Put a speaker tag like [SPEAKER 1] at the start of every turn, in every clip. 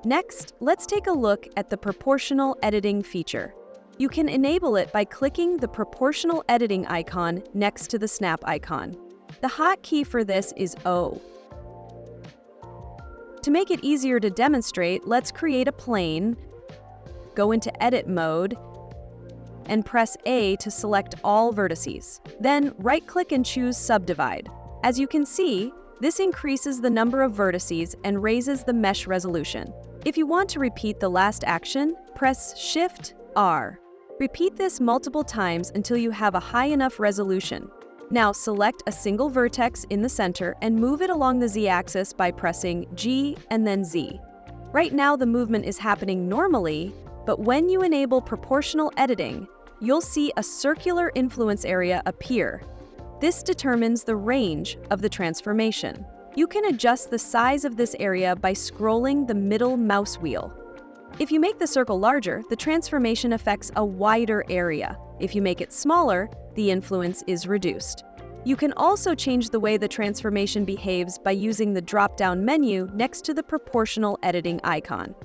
[SPEAKER 1] Next, let's take a look at the proportional editing feature. You can enable it by clicking the proportional editing icon next to the snap icon. The hotkey for this is O. To make it easier to demonstrate, let's create a plane, go into Edit mode, and press A to select all vertices. Then right-click and choose Subdivide. As you can see, this increases the number of vertices and raises the mesh resolution. If you want to repeat the last action, press Shift-R. Repeat this multiple times until you have a high enough resolution. Now select a single vertex in the center and move it along the Z-axis by pressing G and then Z. Right now the movement is happening normally, but when you enable proportional editing, you'll see a circular influence area appear. This determines the range of the transformation. You can adjust the size of this area by scrolling the middle mouse wheel. If you make the circle larger, the transformation affects a wider area. If you make it smaller, the influence is reduced. You can also change the way the transformation behaves by using the drop-down menu next to the proportional editing icon.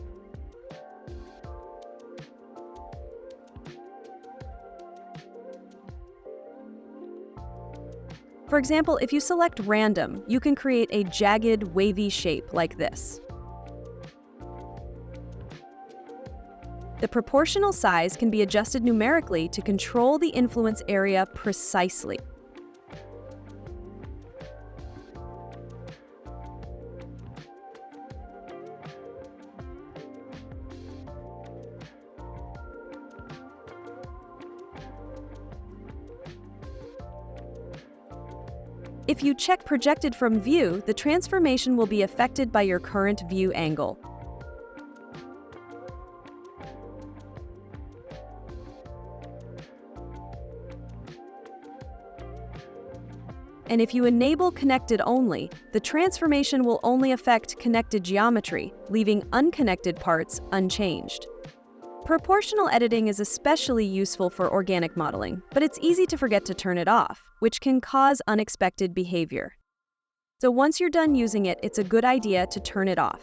[SPEAKER 1] For example, if you select Random, you can create a jagged, wavy shape like this. The proportional size can be adjusted numerically to control the influence area precisely. If you check Projected from View, the transformation will be affected by your current view angle. And if you enable Connected Only, the transformation will only affect connected geometry, leaving unconnected parts unchanged. Proportional editing is especially useful for organic modeling, but it's easy to forget to turn it off, which can cause unexpected behavior. So once you're done using it, it's a good idea to turn it off.